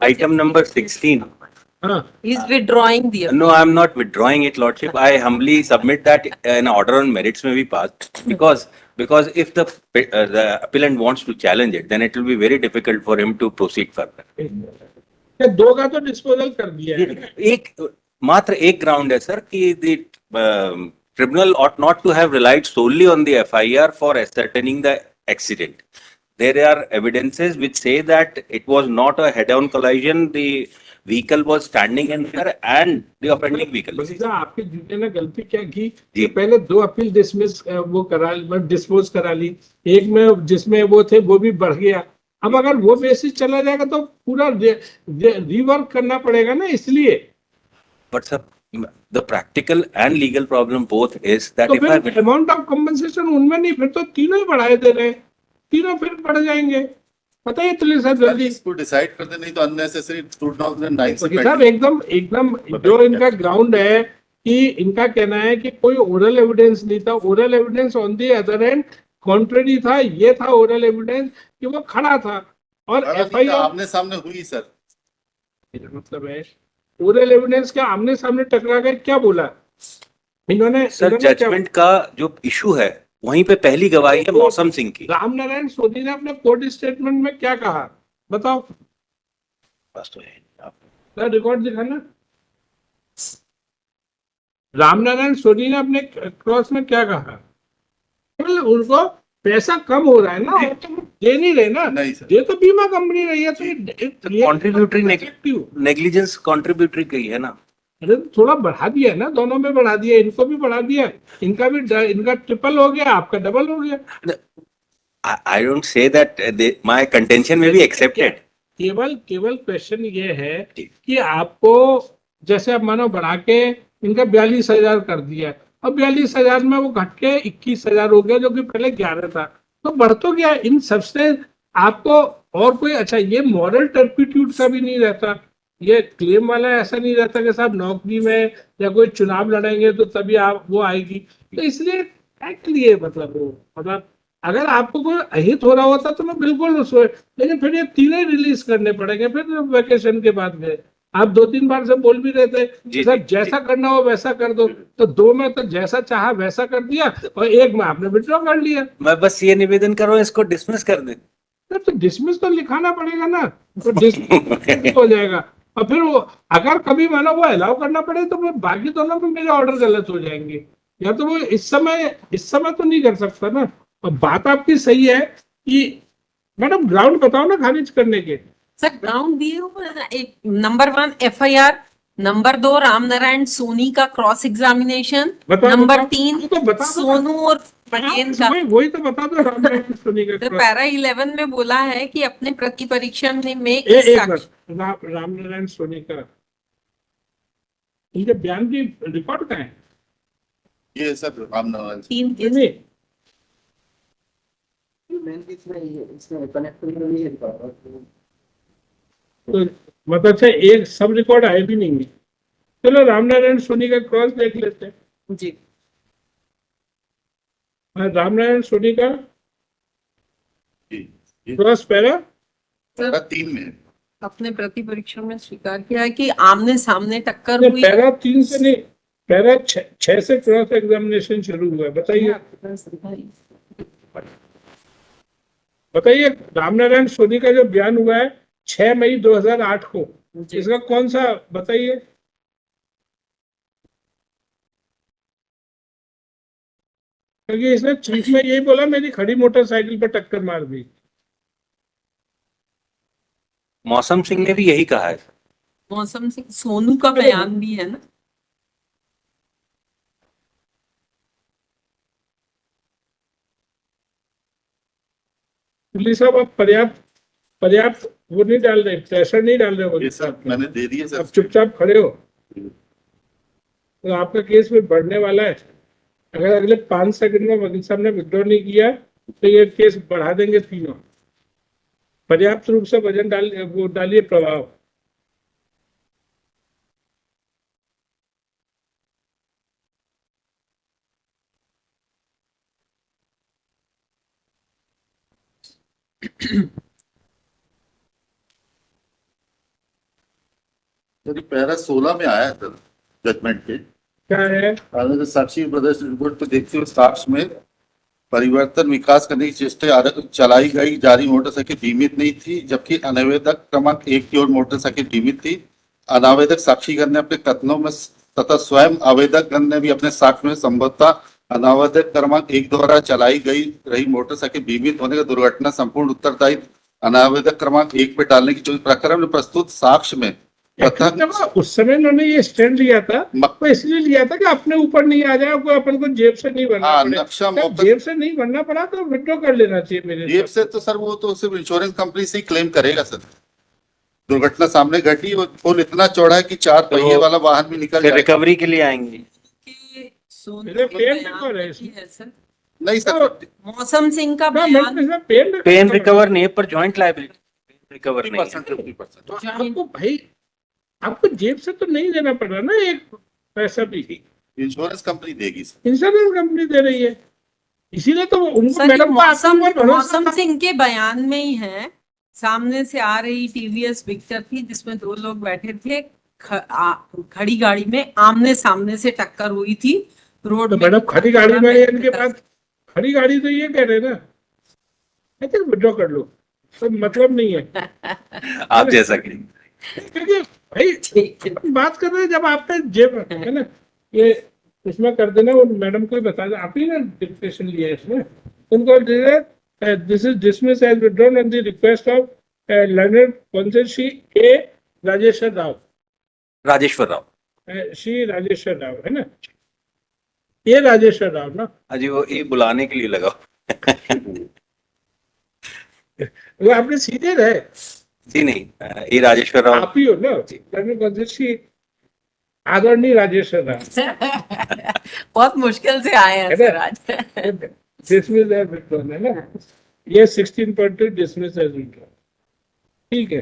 item number 16. He's withdrawing the appeal. No, I'm not withdrawing it, Lordship. I humbly submit that an order on merits may be passed because if the appellant wants to challenge it, then it will be very difficult for him to proceed further. दो का तो disposal कर दिया है. मात्र एक ground है sir कि the tribunal ought not to have relied solely on the FIR for ascertaining the accident. There are evidences which say that it was not a head-on collision. The vehicle was standing in there and the offending vehicle. वसीसा आपके जूते ने गलती क्या की कि पहले दो appeal dispose करा ली. एक में जिसमें वो थे वो भी बढ़ गया. अब अगर वो बेसिस चला जाएगा तो पूरा रिवर्क करना पड़ेगा ना. इसलिए But sir, the practical and legal problem both is that if I amount of compensation उनमें नहीं, फिर तो तीनों ही बढ़ाए दे रहे हैं. तीनों फिर बढ़ जाएंगे. पता है तो सर जल्दी इसको डिसाइड कर दे, नहीं तो अननेसेसरी 2009 से साहब एकदम जो इनका ग्राउंड है कि इनका कहना है कि कोई ओरल एविडेंस नहीं था. Oral evidence on the other hand contrary था. ये था ओरल एविडेंस कि वो खड़ा था और एफआईआर आमने सामने हुई सर. मतलब है ओरल एविडेंस क्या आमने सामने टकरा गए. क्या बोला इन्होंने. सर जजमेंट का जो इशू है वहीं पे पहली गवाही है मौसम सिंह की. रामनारायण सोनी ने अपने कोर्ट स्टेटमेंट में क्या कहा बताओ. बस तो है रिकॉर्ड दिखाना. रामनारायण सोनी ने अपने क्रॉस में क्या कहा. उनको पैसा कम हो रहा है ना, ये नहीं रहे ना. नहीं सर, ये तो बीमा कंपनी रही है तो कॉन्ट्रीब्यूटरी नेग्लिजेंस कॉन्ट्रीब्यूटरी गई है ना. अरे थोड़ा बढ़ा दिया ना, दोनों में बढ़ा दिया. इनको भी बढ़ा दिया, इनका भी इनका ट्रिपल हो गया, आपका डबल हो गया. I don't say that my contention may be accepted. केवल क्वेश्चन ये है कि आपको जैसे अब मानो बढ़ा के इनका 42,000 कर दिया. अब 42,000 में वो घट के 21,000 हो गया जो कि पहले 11 था. तो बढ़ तो गया. इन सबसे आपको और कोई अच्छा ये मॉरल टर्पिट्यूड का भी नहीं रहता. ये क्लेम वाला ऐसा नहीं रहता कि साहब नौकरी में या कोई चुनाव लड़ेंगे तो तभी आप वो आएगी. तो इसलिए एक्ट लिए मतलब अगर आपको कोई अहित हो रहा होता तो मैं बिल्कुल उसको, लेकिन फिर ये तीनों रिलीज करने पड़ेंगे. फिर वेकेशन के बाद गए. आप 2-3 बार से बोल भी रहे थे सर जैसा करना हो वैसा कर दो. तो 2 में तो जैसा चाहा वैसा कर दिया और 1 में आपने विड्रॉ कर लिया. मैं बस ये निवेदन कर रहा हूँ इसको डिसमिस कर दे. तो डिसमिस तो लिखाना पड़ेगा ना. तो डिसमिस हो जाएगा और फिर वो अगर कभी मानो वो अलाउ करना पड़े तो फिर बाकी दोनों में मेरे ऑर्डर गलत हो जाएंगे. या तो वो इस समय तो नहीं कर सकता ना. और बात आपकी सही है कि मैडम ग्राउंड बताओ ना खारिज करने के. सर ग्राउंड दिए हुए हैं. एक number 1 FIR, number 2 Ramnarayan Soni का क्रॉस एग्जामिनेशन, नंबर 3 सोनू और पटेल का. वही तो बता दो. रामनारायण सोनी का तो पैरा 11 में बोला है कि अपने प्रति परीक्षण में रामनारायण सोनी का इनके बयान की रिकॉर्ड कहाँ है. ये सर रामनारायण 3 तो मतलब अच्छा एक सब रिकॉर्ड आए भी नहीं है. चलो रामनारायण सोनी का क्रॉस देख लेते हैं जी. रामनारायण सोनी का क्रॉस पैरा 3 में अपने प्रति परीक्षण में स्वीकार किया है कि आमने सामने टक्कर हुई. पैरा 3 से नहीं, पैरा 6 से क्रॉस एग्जामिनेशन शुरू हुआ है. बताइए रामनारायण सोनी का जो बयान हुआ है 6 मई 2008 को, इसका कौन सा बताइए. क्योंकि इसने चीफ में यही बोला मेरी खड़ी मोटरसाइकिल पर टक्कर मार दी. मौसम सिंह ने भी यही कहा है. मौसम सिंह सोनू का बयान भी है ना. पुलिस साहब आप पर्याप्त वो नहीं डाल रहे, प्रेशर नहीं डाल रहे हो. ये सब मैंने दे दिए सर. आप चुपचाप खड़े हो तो आपका केस में बढ़ने वाला है. अगर अगले 5 सेकंड में वकील साहब ने विड्रॉ नहीं किया तो ये केस बढ़ा देंगे तीनों. पर्याप्त रूप से वजन डालिए प्रभाव. सर पैरा 16 में आया है सर जजमेंट के। क्या है? अदालत साक्षी प्रदर्शन रिपोर्ट को देखते हुए साक्ष्य में परिवर्तन विकास करने की चेष्टा चलाई गई जारी मोटरसाइकिल बीमित नहीं थी, जबकि अनावेदक क्रमांक 1 की ओर मोटरसाइकिल बीमित थी। अनावेदक साक्षीगण ने अपने कथनों में तथा स्वयं आवेदकगण ने भी अपने साक्ष्य में संभवतः अनावेदक क्रमांक 1 द्वारा चलाई गई रही मोटरसाइकिल बीमित होने का दुर्घटना संपूर्ण उत्तरदायित्व अनावेदक क्रमांक 1 पे डालने की जो प्रकरण में प्रस्तुत साक्ष्य में जब उस समय उन्होंने ये स्टैंड लिया था तो इसलिए लिया था कि अपने ऊपर नहीं आ जाए, कोई अपन को जेब से नहीं भरना पड़े। नक्शा जब जेब से नहीं भरना पड़ा तो विड्रॉ कर लेना चाहिए मेरे जेब से तो सर वो तो सिर्फ इंश्योरेंस कंपनी से ही क्लेम करेगा सर। दुर्घटना सामने घटी और पुल इतना चौड़ा है कि 4 पहिए वाला वाहन भी निकल फिर जाएगा। रिकवरी के लिए आएंगे। कि सोनू मेरे के पेन बयान रिकवर है में इसमें। है सर। नहीं सर मौसम सिंह का ना, बयान मतलब पेन पेन रिकवर नहीं है, पर जॉइंट लाइबिलिटी रिकवर नहीं है। 50%। तो आपको भाई आपको जेब से तो नहीं देना पड़ रहा ना एक पैसा भी, इंश्योरेंस कंपनी देगी सर। इंश्योरेंस कंपनी दे रही है, इसीलिए तो उनको सर, ये मैडम को आपके ऊपर भरोसा मौसम था। सिंह के बयान में ही है। सामने से आ रही टीवीएस विक्टर थी जिसमें 2 लोग बैठे थे, खड़ी गाड़ी में आमने सामने से टक्कर हुई थी रोड तो में। मैडम खड़ी गाड़ी में इनके पास खड़ी गाड़ी तो ये कह रहे हैं ना, आई थिंक विड्रॉ कर लो, तो मतलब नहीं है आप जैसा कि क्योंकि भाई ठीक है। हम बात कर रहे हैं जब आपने जेब है ना, ये इसमें कर देना, वो मैडम को ही बता दें, आप ही ने डिक्टेशन लिया है इसमें, उनको this is dismiss as withdrawn on the request of learner पंचशी ए राजेश्वर राव, राजेश्वर राव। श्री राजेश्वर राव है ना, ये राजेश्वर राव ना, अजी वो ये बुलाने के लिए लगा। वो आपने सीधे रहे, जी नहीं, ये राजेश्वर राव। आप ही हो ना लर्नर पंचशी आदरणीय राजेश्वर राव। बहुत मुश्किल से आए हैं है सर ना? आज। डिसमिस एज विथड्रॉन है ना, ये 16.2 डिसमिस एज विथड्रॉन, ठीक है।